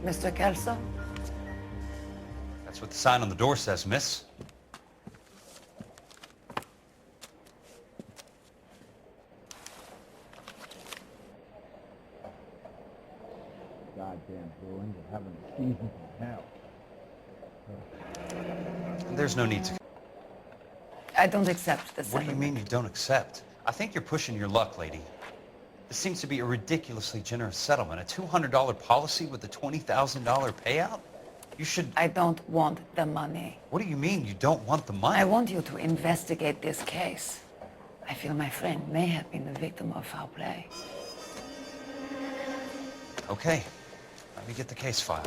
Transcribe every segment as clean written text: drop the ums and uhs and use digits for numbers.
Mr. Kelso? That's what the sign on the door says, miss. Goddamn Bruins are having a season from hell. There's no need to... I don't accept the What do settlement. you mean you don't accept? I think you're pushing your luck, lady. This seems to be a ridiculously generous settlement. A $200 policy with a $20,000 payout? You should... I don't want the money. What do you mean you don't want the money? I want you to investigate this case. I feel my friend may have been the victim of foul play. Okay. Let me get the case file.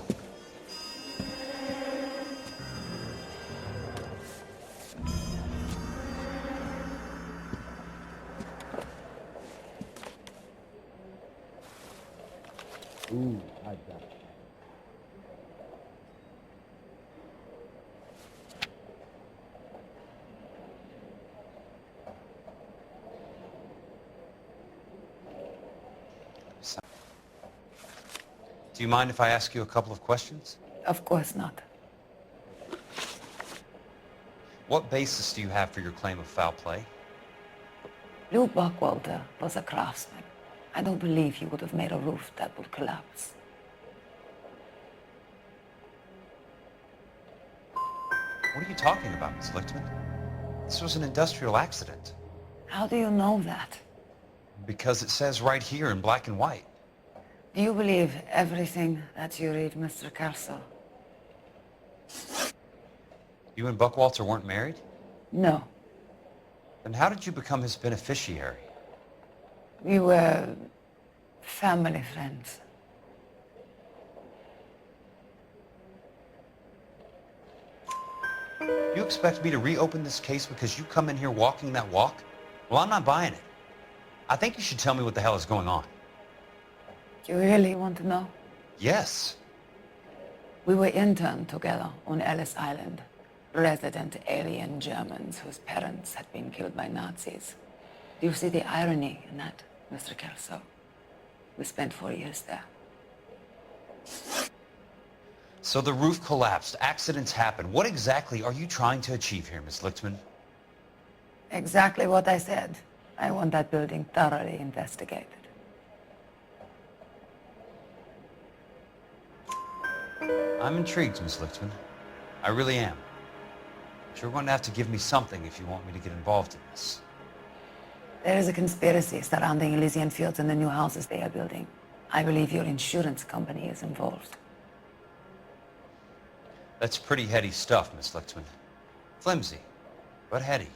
Ooh, I got it. Do you mind if I ask you a couple of questions? Of course not. What basis do you have for your claim of foul play? Lou Buckwalter was a craftsman. I don't believe he would have made a roof that would collapse. What are you talking about, Miss Lichtman? This was an industrial accident. How do you know that? Because it says right here in black and white. Do you believe everything that you read, Mr. Kelso? You and Buckwalter weren't married? No. Then how did you become his beneficiary? We were family friends. You expect me to reopen this case because you come in here walking that walk? Well, I'm not buying it. I think you should tell me what the hell is going on. You really want to know? Yes. We were interned together on Ellis Island. Resident alien Germans whose parents had been killed by Nazis. Do you see the irony in that, Mr. Kelso? We spent 4 years there. So the roof collapsed, accidents happen. What exactly are you trying to achieve here, Miss Lichtman? Exactly what I said. I want that building thoroughly investigated. I'm intrigued, Miss Lichtman. I really am. But you're going to have to give me something if you want me to get involved in this. There is a conspiracy surrounding Elysian Fields and the new houses they are building. I believe your insurance company is involved. That's pretty heady stuff, Miss Lichtman. Flimsy, but heady.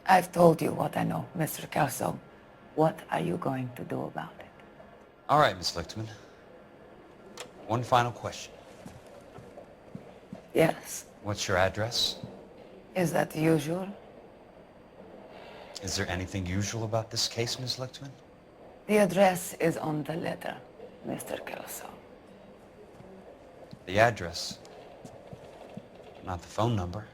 I've told you what I know, Mr. Kelso. What are you going to do about it? All right, Miss Lichtman. One final question. Yes. What's your address? Is that usual? Is there anything usual about this case, Miss Lichtman? The address is on the letter, Mr. Kelso. The address, not the phone number.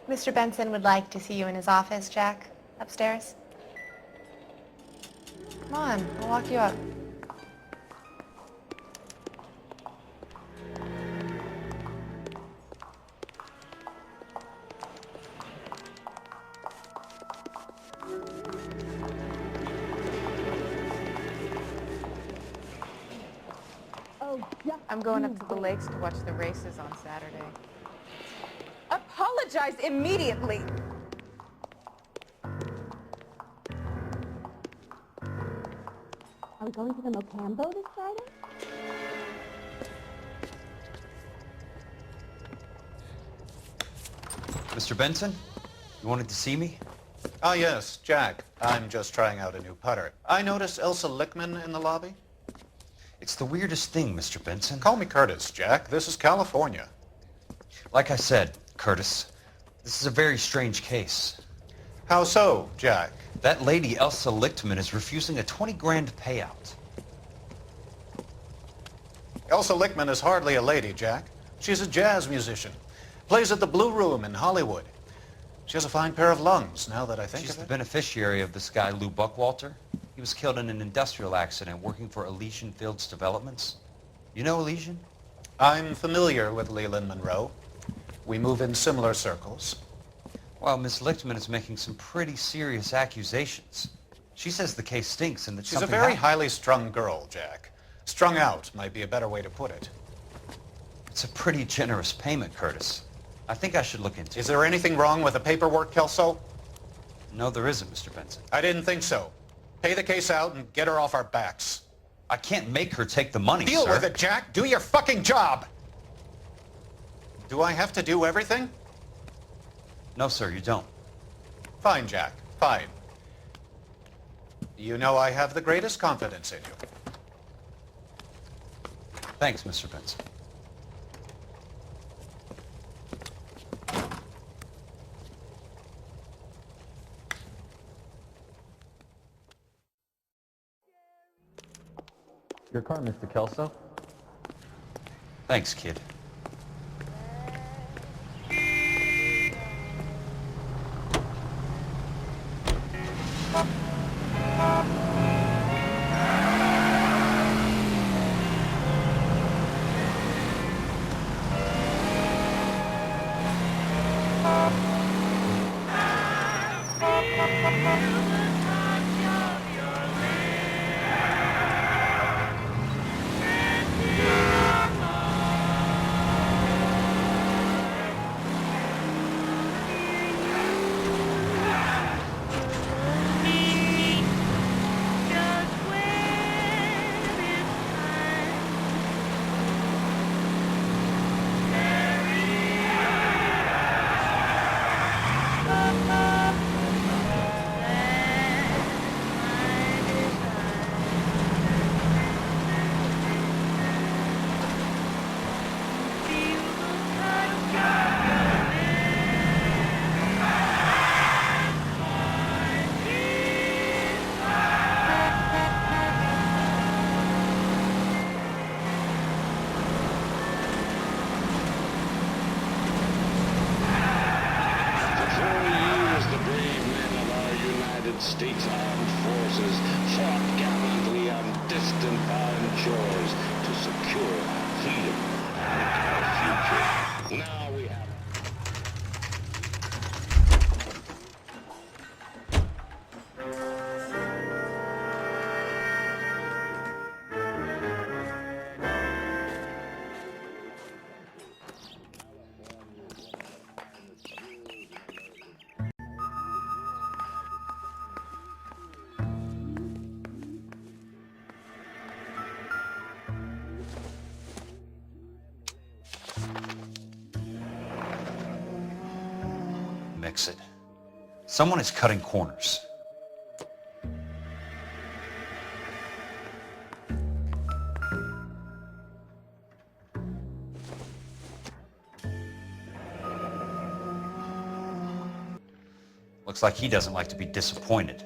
Mr. Benson would like to see you in his office, Jack. Upstairs. Come on, I'll walk you up. I'm going up to the lakes to watch the races on Saturday. Apologize immediately. Are we going to the Mocambo this Friday? Mr. Benson, you wanted to see me? Ah, yes, Jack. I'm just trying out a new putter. I noticed Elsa Lichtman in the lobby. It's the weirdest thing, Mr. Benson. Call me Curtis, Jack. This is California. Like I said, Curtis, this is a very strange case. How so, Jack? That lady, Elsa Lichtman, is refusing a 20 grand payout. Elsa Lichtman is hardly a lady, Jack. She's a jazz musician. Plays at the Blue Room in Hollywood. She has a fine pair of lungs, now that I think She's of the it. beneficiary of this guy, Lou Buckwalter. He was killed in an industrial accident working for Elysian Fields Developments. You know Elysian? I'm familiar with Leland Monroe. We move in similar circles. Well, Miss Lichtman is making some pretty serious accusations. She says the case stinks and that She's a something very happened. highly strung girl, Jack. Strung out might be a better way to put it. It's a pretty generous payment, Curtis. I think I should look into Is it. there anything wrong with the paperwork, Kelso? No, there isn't, Mr. Benson. I didn't think so. Pay the case out and get her off our backs. I can't make her take the money, Deal sir. with it, Jack. Do your fucking job. Do I have to do everything? No, sir, you don't. Fine, Jack. Fine. You know I have the greatest confidence in you. Thanks, Mr. Benson. Your car, Mr. Kelso. Thanks, kid. States Armed Forces fought gallantly on distant foreign shores to secure our freedom and our future. Now we have... Mix it. Someone is cutting corners. Looks like he doesn't like to be disappointed.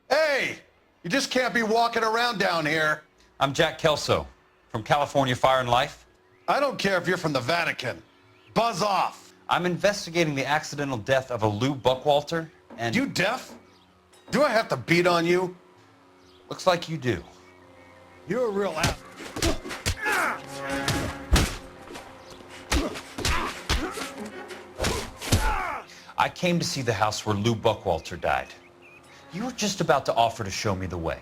Hey, you just can't be walking around down here. I'm Jack Kelso from California Fire and Life. I don't care if you're from the Vatican. Buzz off. I'm investigating the accidental death of a Lou Buckwalter, and... You deaf? Do I have to beat on you? Looks like you do. You're a real ass. I came to see the house where Lou Buckwalter died. You were just about to offer to show me the way.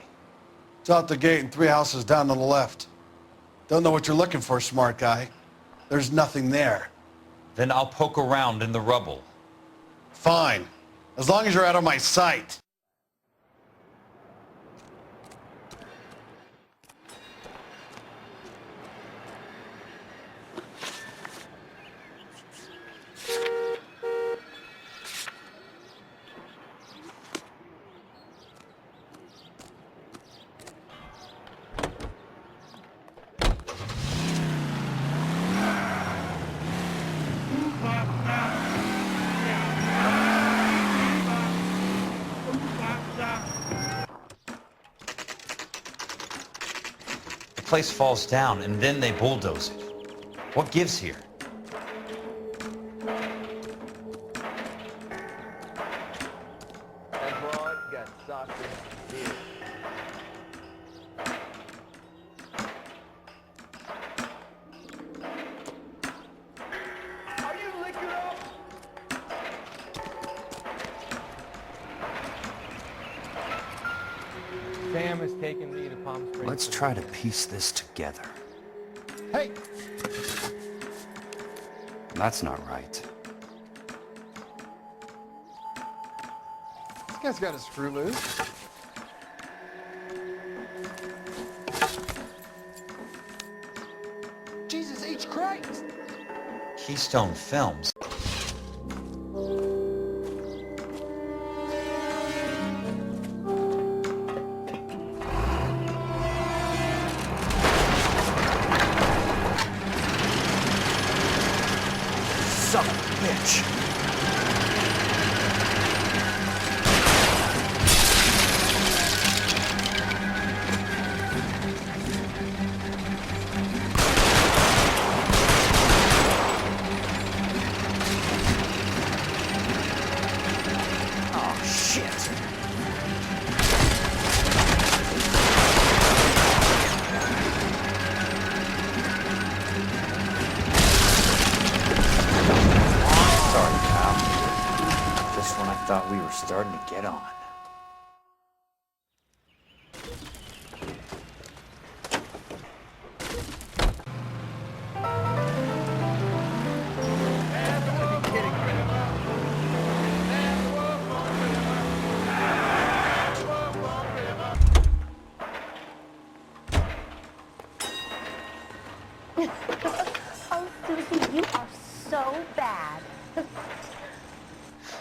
It's out the gate and 3 houses down on the left. Don't know what you're looking for, smart guy. There's nothing there. Then I'll poke around in the rubble. Fine. As long as you're out of my sight. The place falls down and then they bulldoze it. What gives here? That's right, got soccer here. Are you liquored up? Sam has taken me to Palm Springs. Let's try to piece this together. Hey! That's not right. This guy's got a screw loose. Jesus H. Christ! Keystone Films. Son of a bitch. Oh, shit. Sorry, pal. Just when I thought we were starting to get on. Oh, Susie, you are so bad.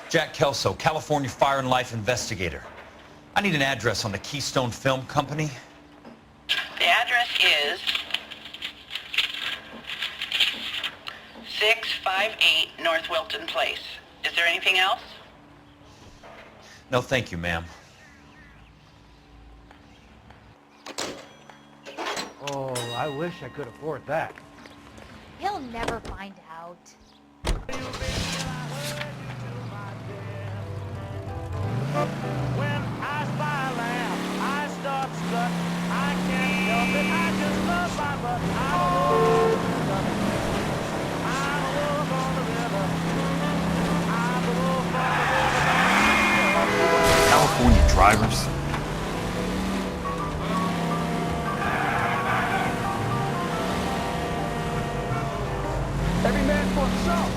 Jack Kelso, California Fire and Life investigator. I need an address on the Keystone Film Company. The address is 658 North Wilton Place. Is there anything else? No, thank you, ma'am. Oh, I wish I could afford that. He'll never find out. When I spy land, I start strut. I can't help it, I just love my butt. I'm a wolf on the river. I'm a wolf on the river. California drivers. Every man for himself.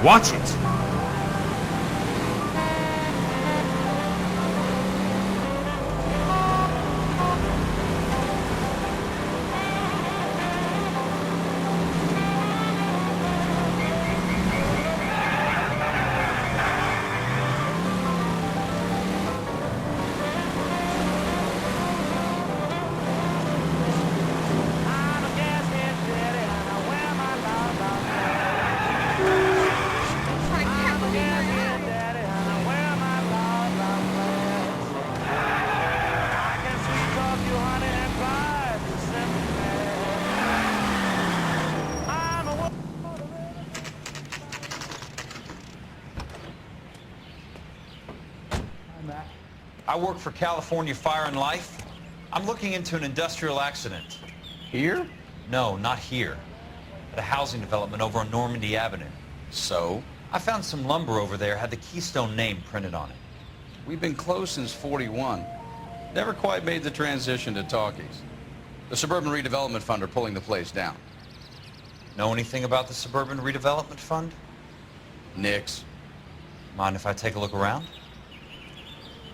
Watch it. I'm a gashead daddy, and I wear my long I'm a gashead daddy, and I wear my long flats. I can sweet talk you, honey, and drive you simple mad. I'm a wolf on the river. Hi, Matt. I work for California Fire and Life. I'm looking into an industrial accident. Here? No, not here. At a housing development over on Normandy Avenue. So? I found some lumber over there, had the Keystone name printed on it. We've been closed since '41. Never quite made the transition to talkies. The Suburban Redevelopment Fund are pulling the place down. Know anything about the Suburban Redevelopment Fund? Nix. Mind if I take a look around?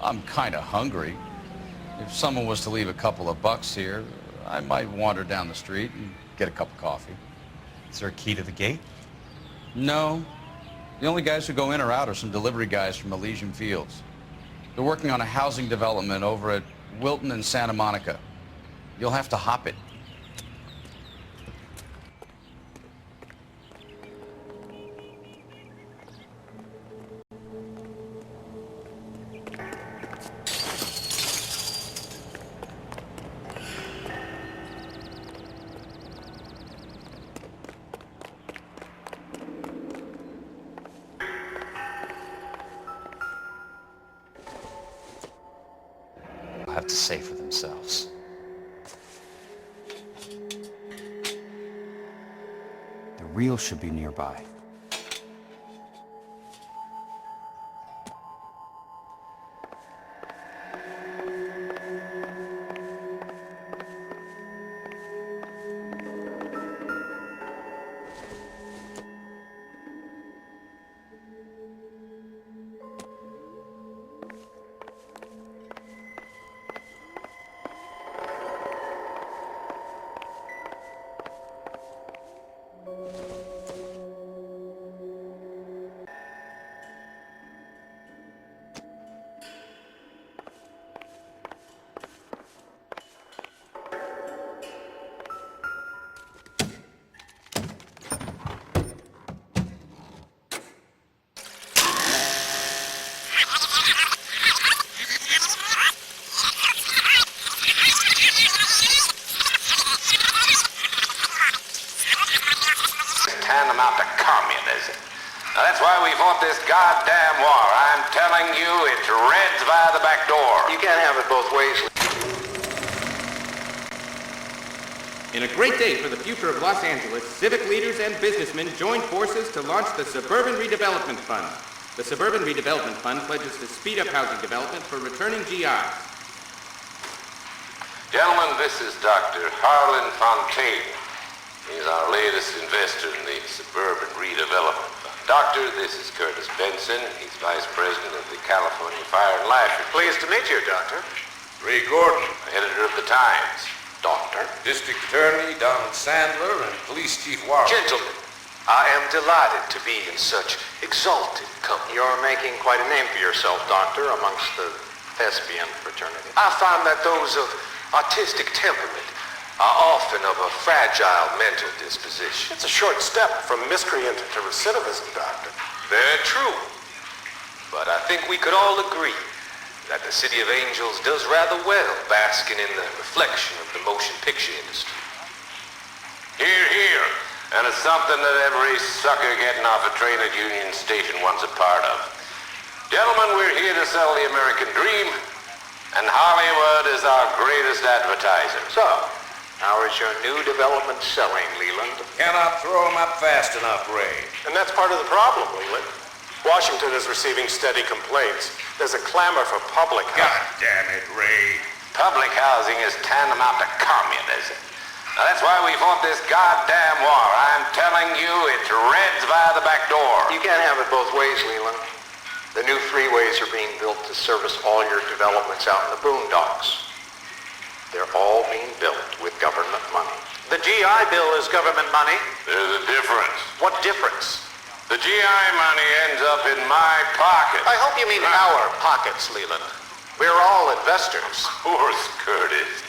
I'm kind of hungry. If someone was to leave a couple of bucks here, I might wander down the street and get a cup of coffee. Is there a key to the gate? No. The only guys who go in or out are some delivery guys from Elysian Fields. They're working on a housing development over at Wilton and Santa Monica. You'll have to hop it. Have to say for themselves. The real should be nearby. Tantamount to communism. Now, that's why we fought this goddamn war. I'm telling you, it's Reds via the back door. You can't have it both ways. In a great day for the future of Los Angeles, civic leaders and businessmen joined forces to launch the Suburban Redevelopment Fund. The Suburban Redevelopment Fund pledges to speed up housing development for returning GIs. Gentlemen, this is Dr. Harlan Fontaine. He's our latest investor in the Suburban Redevelopment Fund. Doctor, this is Curtis Benson. He's Vice President of the California Fire and Life. Pleased to meet you, Doctor. Ray Gordon, editor of the Times. Doctor. District Attorney Donald Sandler and Police Chief Warren. Gentlemen, I am delighted to be in such exalted company. You're making quite a name for yourself, Doctor, amongst the thespian fraternity. I find that those of artistic temperament are often of a fragile mental disposition. It's a short step from miscreant to recidivism, Doctor. Very true. But I think we could all agree that the City of Angels does rather well basking in the reflection of the motion picture industry. Hear, hear. And it's something that every sucker getting off a train at Union Station wants a part of. Gentlemen, we're here to sell the American dream, and Hollywood is our greatest advertiser. So, how is your new development selling, Leland? Cannot throw them up fast enough, Ray. And that's part of the problem, Leland. Washington is receiving steady complaints. There's a clamor for public housing. God damn it, Ray. Public housing is tantamount to communism. Now, that's why we fought this goddamn war. I'm telling you, it's Reds via the back door. You can't have it both ways, Leland. The new freeways are being built to service all your developments out in the boondocks. They're all being built with government money. The GI Bill is government money. There's a difference. What difference? The GI money ends up in my pocket. I hope you mean our pockets, Leland. We're all investors. Of course, Curtis.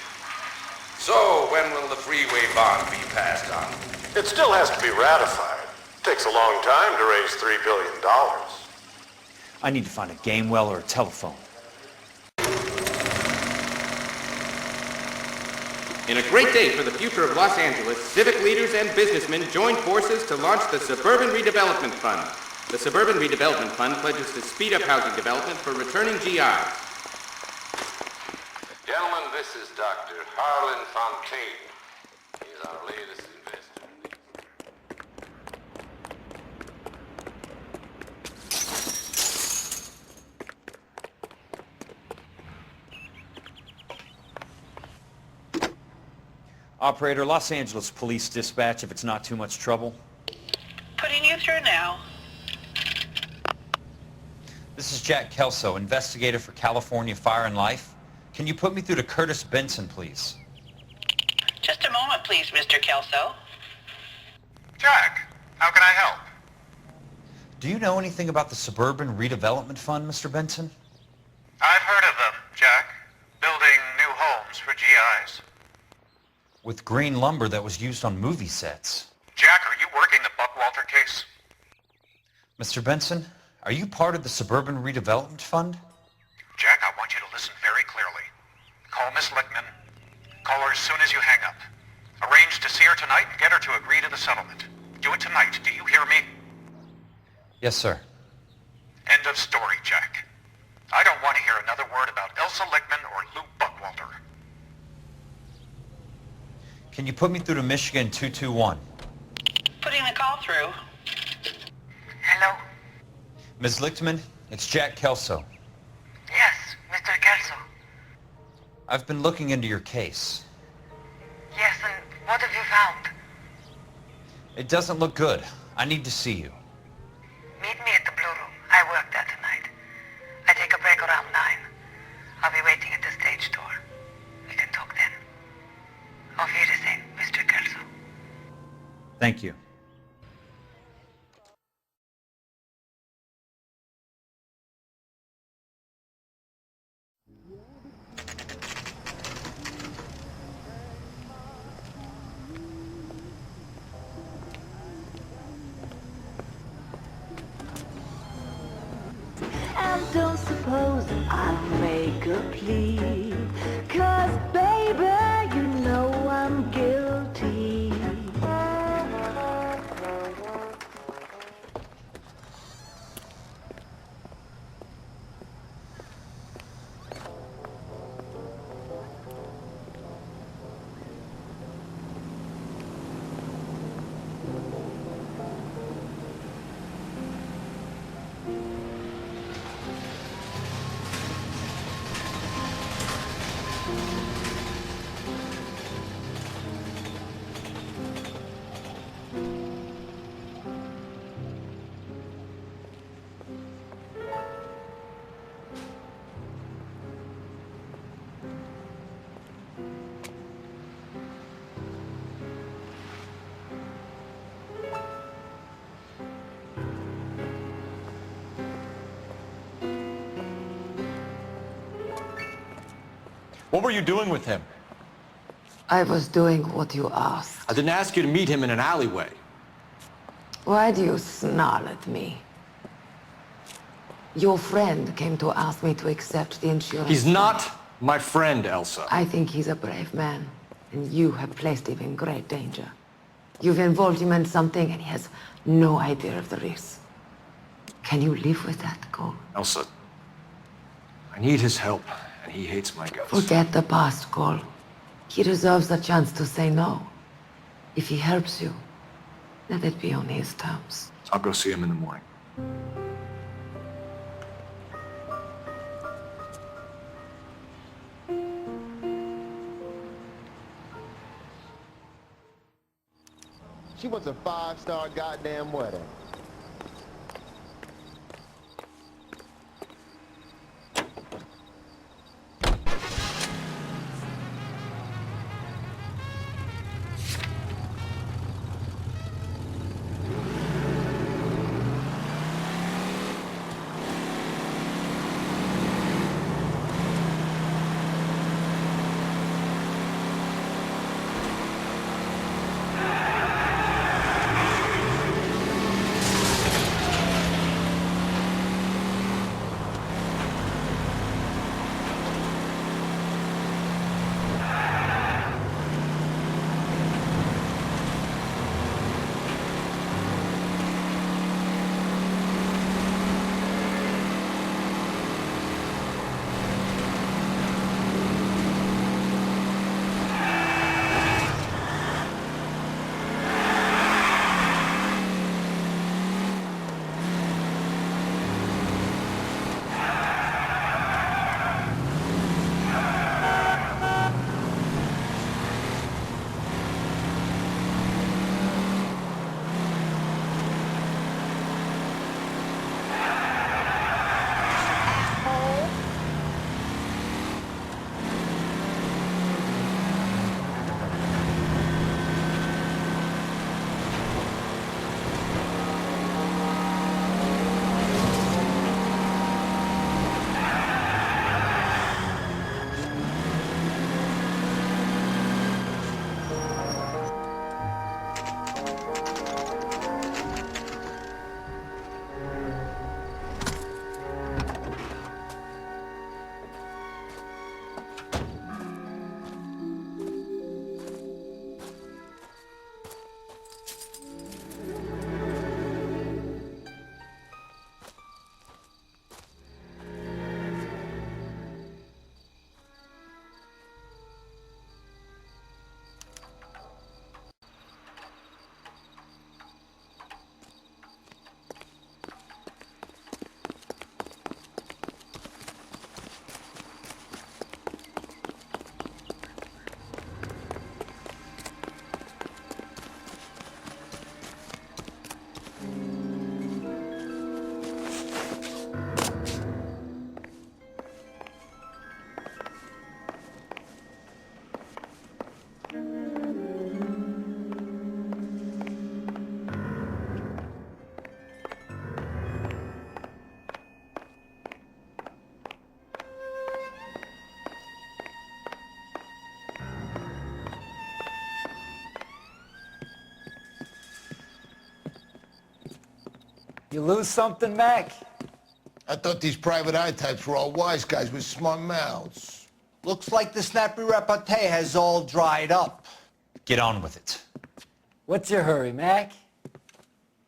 So, when will the freeway bond be passed on? It still has to be ratified. It takes a long time to raise $3 billion. I need to find a game well or a telephone. In a great day for the future of Los Angeles, civic leaders and businessmen joined forces to launch the Suburban Redevelopment Fund. The Suburban Redevelopment Fund pledges to speed up housing development for returning GIs. Gentlemen, this is Dr. Harlan Fontaine. He's our latest investor. Operator, Los Angeles Police Dispatch, if it's not too much trouble. Putting you through now. This is Jack Kelso, investigator for California Fire and Life. Can you put me through to Curtis Benson, please? Just a moment, please, Mr. Kelso. Jack, how can I help? Do you know anything about the Suburban Redevelopment Fund, Mr. Benson? I've heard of them, Jack. Building new homes for GIs. With green lumber that was used on movie sets. Jack, are you working the Buckwalter case? Mr. Benson, are you part of the Suburban Redevelopment Fund? Jack, I want you to listen very clearly. Call Miss Lichtman. Call her as soon as you hang up. Arrange to see her tonight and get her to agree to the settlement. Do it tonight. Do you hear me? Yes, sir. End of story, Jack. I don't want to hear another word about Elsa Lichtman or Lou Buckwalter. Can you put me through to Michigan 221? Putting the call through. Hello? Ms. Lichtman, it's Jack Kelso. Yes, Mr. Kelso. I've been looking into your case. Yes, and what have you found? It doesn't look good. I need to see you. Meet me at the Blue Room. I work there tonight. I take a break around 9. I'll be waiting at the stage door. We can talk then. Auf Wiedersehen, Mr. Kelso. Thank you. And don't suppose I'll make a plea, 'cause baby, you know I'm guilty. What were you doing with him? I was doing what you asked. I didn't ask you to meet him in an alleyway. Why do you snarl at me? Your friend came to ask me to accept the insurance. He's not my friend, Elsa. I think he's a brave man, and you have placed him in great danger. You've involved him in something, and he has no idea of the risk. Can you live with that, Cole? Elsa, I need his help, and he hates my guts. Forget the past, Cole. He deserves a chance to say no. If he helps you, let it be on his terms. I'll go see him in the morning. She wants a 5-star goddamn wedding. You lose something, Mac? I thought these private eye types were all wise guys with smart mouths. Looks like the snappy repartee has all dried up. Get on with it. What's your hurry, Mac?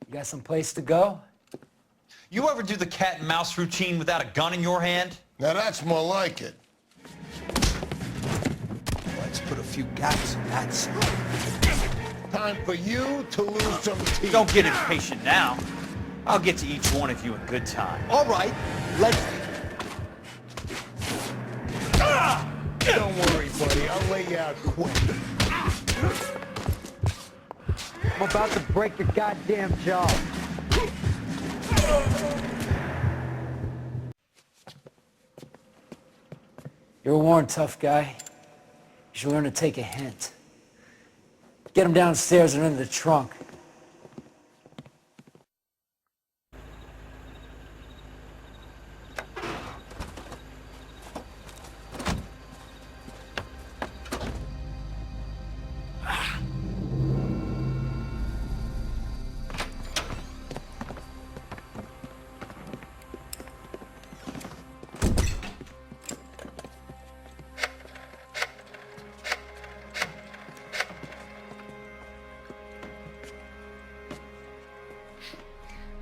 You got some place to go? You ever do the cat and mouse routine without a gun in your hand? Now that's more like it. Let's put a few gaps in that side. Time for you to lose some teeth. Don't get impatient now. I'll get to each one of you in good time. All right, let's... Don't worry, buddy. I'll lay you out quick. I'm about to break your goddamn jaw. You're a worn, tough guy. You should learn to take a hint. Get him downstairs and into the trunk.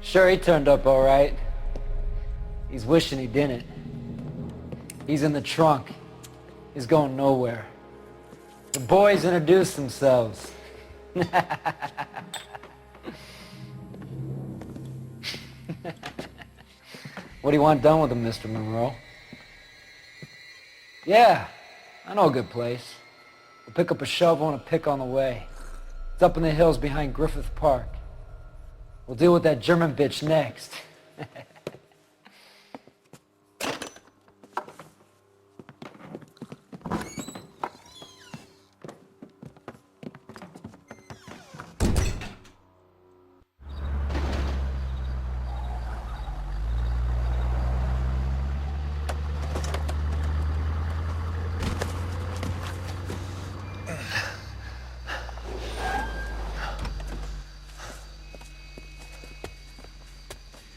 Sure, he turned up all right. He's wishing he didn't. He's in the trunk. He's going nowhere. The boys introduced themselves. What do you want done with him, Mr. Monroe? Yeah, I know a good place. We'll pick up a shovel and a pick on the way. It's up in the hills behind Griffith Park. We'll deal with that German bitch next.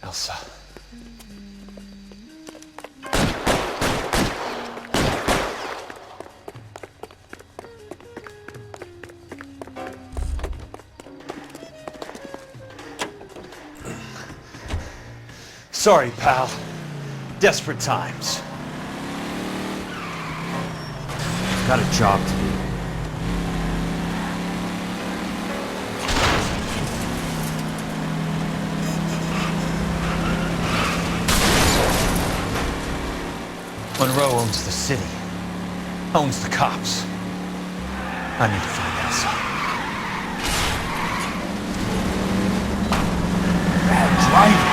Elsa. Sorry, pal. Desperate times. Got a job to do. Monroe owns the city, owns the cops. I need to find Elsa. Bad driving.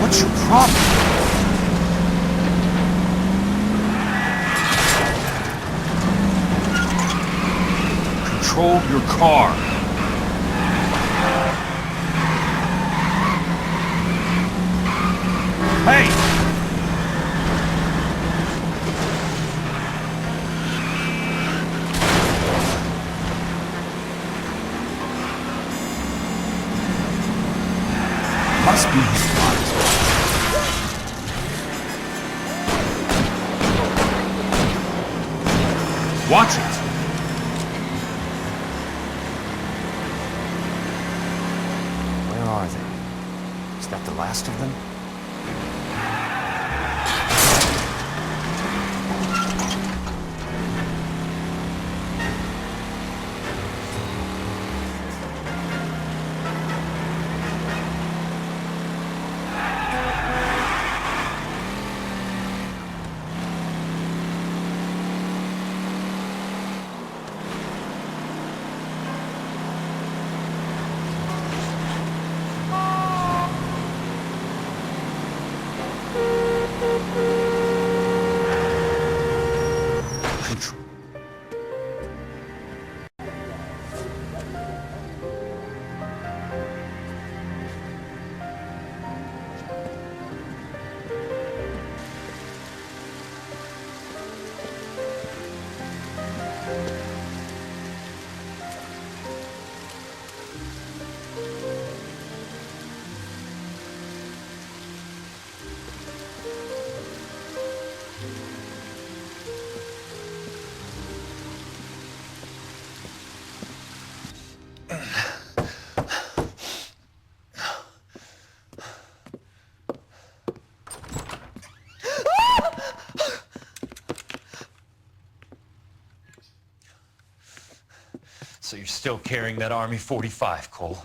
What's your problem? Control your car. Hey! Must be his fault. Watch it! Where are they? Is that the last of them? So you're still carrying that Army 45, Cole.